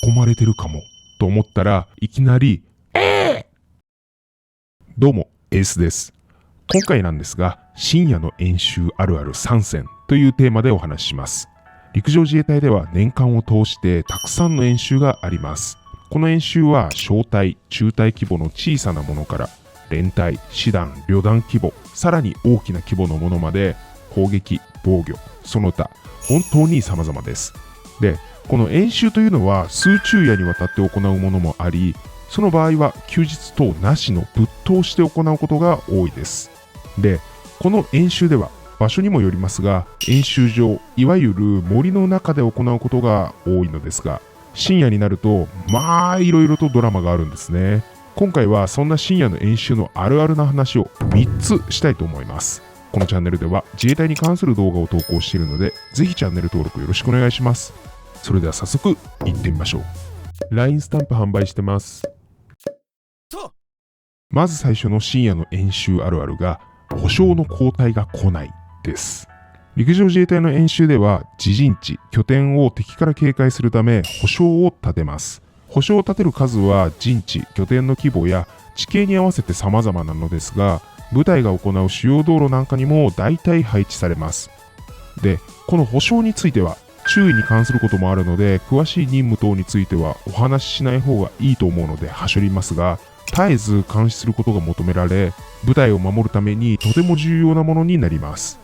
込まれてるかもと思ったらいきなりどうもエースです。今回なんですが、深夜の演習あるある3選というテーマでお話しします。陸上自衛隊では年間を通してたくさんの演習があります。この演習は小隊、中隊規模の小さなものから連隊、師団、旅団規模、さらに大きな規模のものまで砲撃、防御、その他本当に様々です。で、この演習というのは数昼夜にわたって行うものもあり、その場合は休日等なしのぶっ通して行うことが多いです。で、この演習では場所にもよりますが、演習場、いわゆる森の中で行うことが多いのですが、深夜になるといろいろとドラマがあるんですね。今回はそんな深夜の演習のあるあるな話を3つしたいと思います。このチャンネルでは自衛隊に関する動画を投稿しているので、ぜひチャンネル登録よろしくお願いします。それでは早速行ってみましょう。LINE スタンプ販売してます。まず最初の深夜の演習あるあるが、保証の交代が来ないです。陸上自衛隊の演習では自陣地、拠点を敵から警戒するため保証を立てます。保証を立てる数は陣地、拠点の規模や地形に合わせて様々なのですが、部隊が行う主要道路なんかにも大体配置されます。で、この保証については注意に関することもあるので、詳しい任務等についてはお話ししない方がいいと思うのではしょりますが、絶えず監視することが求められ、部隊を守るためにとても重要なものになります。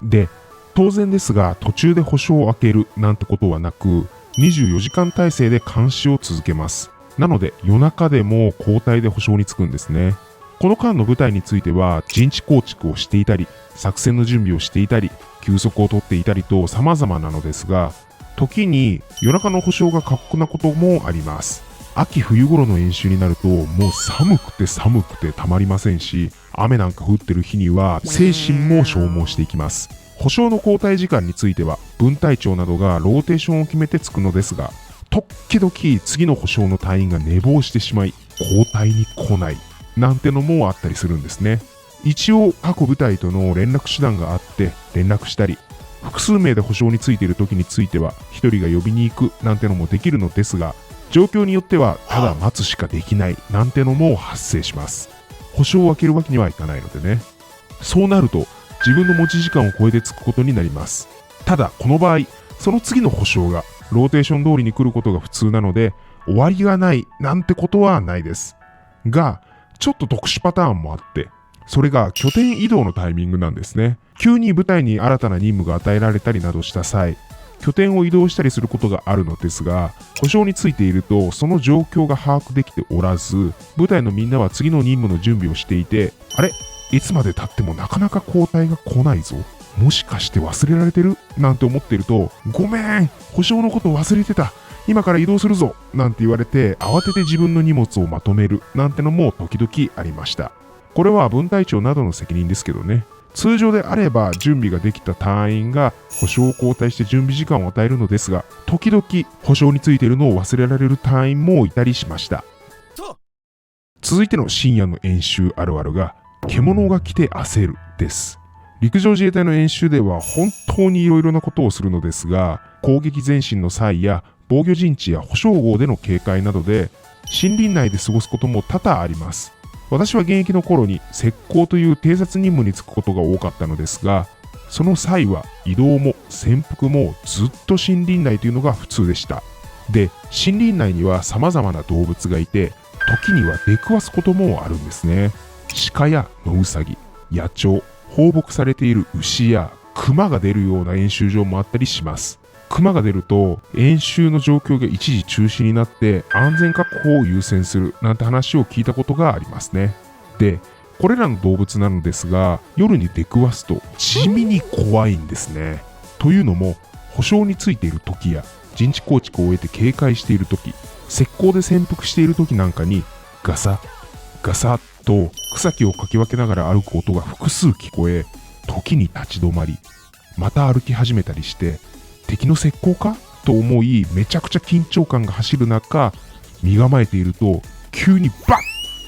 で、当然ですが途中で保証を開けるなんてことはなく、24時間体制で監視を続けます。なので夜中でも交代で保証につくんですね。この間の部隊については陣地構築をしていたり、作戦の準備をしていたり、休息を取っていたりと様々なのですが、時に夜中の保証が過酷なこともあります。秋冬頃の演習になるともう寒くてたまりませんし、雨なんか降ってる日には精神も消耗していきます。保証の交代時間については分隊長などがローテーションを決めてつくのですが、時々次の保証の隊員が寝坊してしまい交代に来ないなんてのもあったりするんですね。一応各部隊との連絡手段があって連絡したり、複数名で保証についている時については一人が呼びに行くなんてのもできるのですが、状況によってはただ待つしかできないなんてのも発生します。保証を開けるわけにはいかないのでね。そうなると自分の持ち時間を超えてつくことになります。ただこの場合、その次の保証がローテーション通りに来ることが普通なので、終わりがないなんてことはないです。が、ちょっと特殊パターンもあって、それが拠点移動のタイミングなんですね。急に部隊に新たな任務が与えられたりなどした際、拠点を移動したりすることがあるのですが、保証についているとその状況が把握できておらず、部隊のみんなは次の任務の準備をしていて、あれ、いつまで経ってもなかなか交代が来ないぞ、もしかして忘れられてるなんて思っていると、ごめん、保証のこと忘れてた、今から移動するぞなんて言われて、慌てて自分の荷物をまとめるなんてのも時々ありました。これは分隊長などの責任ですけどね。通常であれば準備ができた隊員が保証を交代して準備時間を与えるのですが、時々保証についているのを忘れられる隊員もいたりしました。続いての深夜の演習あるあるが、獣が来て焦るです。陸上自衛隊の演習では本当にいろいろなことをするのですが、攻撃前進の際や防御陣地や保証壕での警戒などで森林内で過ごすことも多々あります。私は現役の頃に石膏という偵察任務に就くことが多かったのですが、その際は移動も潜伏もずっと森林内というのが普通でした。で、森林内には様々な動物がいて、時には出くわすこともあるんですね。鹿や野ウサギ、野鳥、放牧されている牛や熊が出るような演習場もあったりします。熊が出ると演習の状況が一時中止になって安全確保を優先するなんて話を聞いたことがありますね。で、これらの動物なのですが、夜に出くわすと地味に怖いんですね。というのも、保証についている時や陣地構築を終えて警戒している時、石膏で潜伏している時なんかにガサガサと草木をかき分けながら歩く音が複数聞こえ、時に立ち止まり、また歩き始めたりして、敵の石膏かと思い、めちゃくちゃ緊張感が走る中、身構えていると急にバ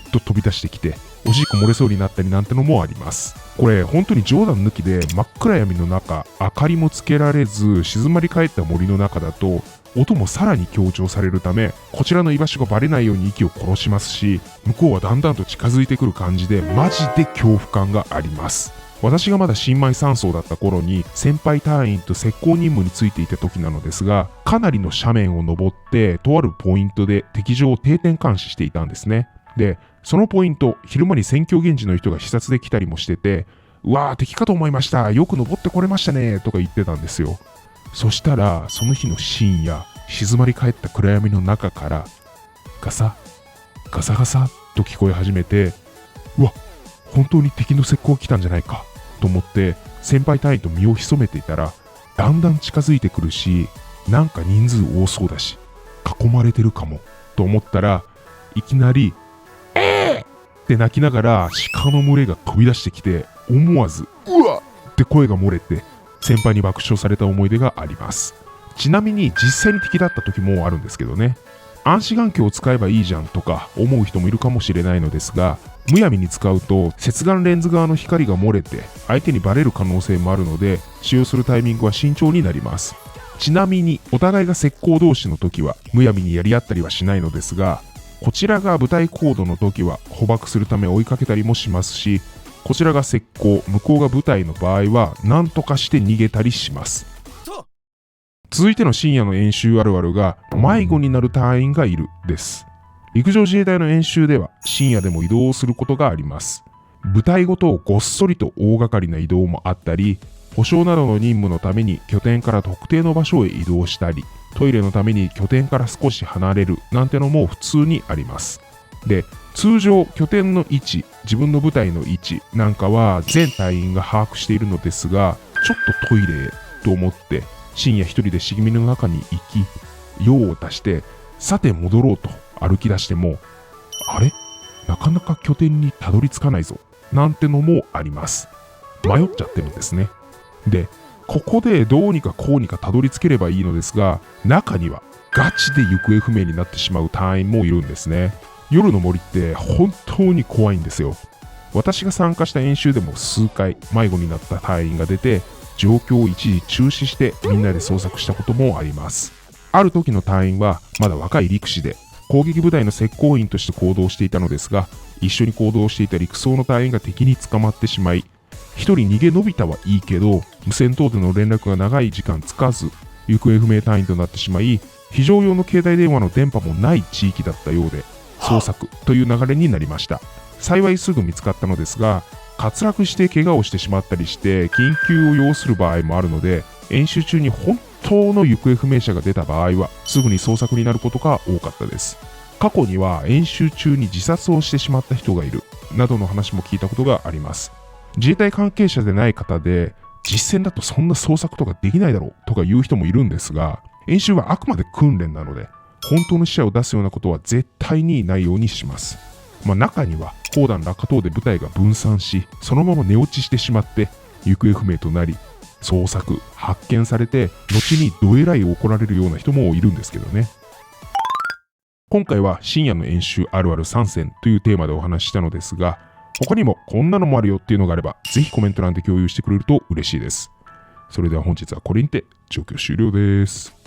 ッと飛び出してきて、おしっこ漏れそうになったりなんてのもあります。これ本当に冗談抜きで、真っ暗闇の中、明かりもつけられず静まり返った森の中だと音もさらに強調されるため、こちらの居場所がバレないように息を殺しますし、向こうはだんだんと近づいてくる感じでマジで恐怖感があります。私がまだ新米3曹だった頃に先輩隊員と石膏任務についていた時なのですが、かなりの斜面を登ってとあるポイントで敵情を定点監視していたんですね。で、そのポイント、昼間に戦況現地の人が視察で来たりもしてて、うわー敵かと思いました、よく登ってこれましたねとか言ってたんですよ。そしたらその日の深夜、静まり返った暗闇の中からガサガサガサと聞こえ始めて、うわ、本当に敵の石膏が来たんじゃないかと思って先輩隊員と身を潜めていたら、だんだん近づいてくるし、なんか人数多そうだし囲まれてるかもと思ったら、いきなりって泣きながら鹿の群れが飛び出してきて、思わずうわって声が漏れて先輩に爆笑された思い出があります。ちなみに実際に敵だった時もあるんですけどね。暗視眼鏡を使えばいいじゃんとか思う人もいるかもしれないのですが、むやみに使うと接眼レンズ側の光が漏れて相手にバレる可能性もあるので、使用するタイミングは慎重になります。ちなみにお互いが石膏同士の時はむやみにやり合ったりはしないのですが、こちらが部隊行動の時は捕獲するため追いかけたりもしますし、こちらが石膏、向こうが部隊の場合は何とかして逃げたりします。続いての深夜の演習あるあるが、迷子になる隊員がいるです。陸上自衛隊の演習では深夜でも移動をすることがあります。部隊ごとごっそりと大掛かりな移動もあったり、保障などの任務のために拠点から特定の場所へ移動したり、トイレのために拠点から少し離れるなんてのも普通にあります。で、通常拠点の位置、自分の部隊の位置なんかは全隊員が把握しているのですが、ちょっとトイレへと思って深夜一人で茂みの中に行き、用を足してさて戻ろうと歩き出しても、あれ、なかなか拠点にたどり着かないぞなんてのもあります。迷っちゃってるんですね。で、ここでどうにかこうにかたどり着ければいいのですが、中にはガチで行方不明になってしまう隊員もいるんですね。夜の森って本当に怖いんですよ。私が参加した演習でも数回迷子になった隊員が出て、状況を一時中止してみんなで捜索したこともあります。ある時の隊員はまだ若い陸士で攻撃部隊の石膏員として行動していたのですが、一緒に行動していた陸曹の隊員が敵に捕まってしまい、一人逃げ延びたはいいけど無線等での連絡が長い時間つかず行方不明隊員となってしまい、非常用の携帯電話の電波もない地域だったようで捜索という流れになりました。幸いすぐ見つかったのですが、滑落して怪我をしてしまったりして緊急を要する場合もあるので、演習中に本当の行方不明者が出た場合はすぐに捜索になることが多かったです。過去には演習中に自殺をしてしまった人がいるなどの話も聞いたことがあります。自衛隊関係者でない方で、実戦だとそんな捜索とかできないだろうとか言う人もいるんですが、演習はあくまで訓練なので本当の死者を出すようなことは絶対にないようにします。中には砲弾落下等で部隊が分散し、そのまま寝落ちしてしまって行方不明となり、捜索発見されて後にどえらい怒られるような人もいるんですけどね。今回は深夜の演習あるある3選というテーマでお話ししたのですが、他にもこんなのもあるよっていうのがあればぜひコメント欄で共有してくれると嬉しいです。それでは本日はこれにて状況終了です。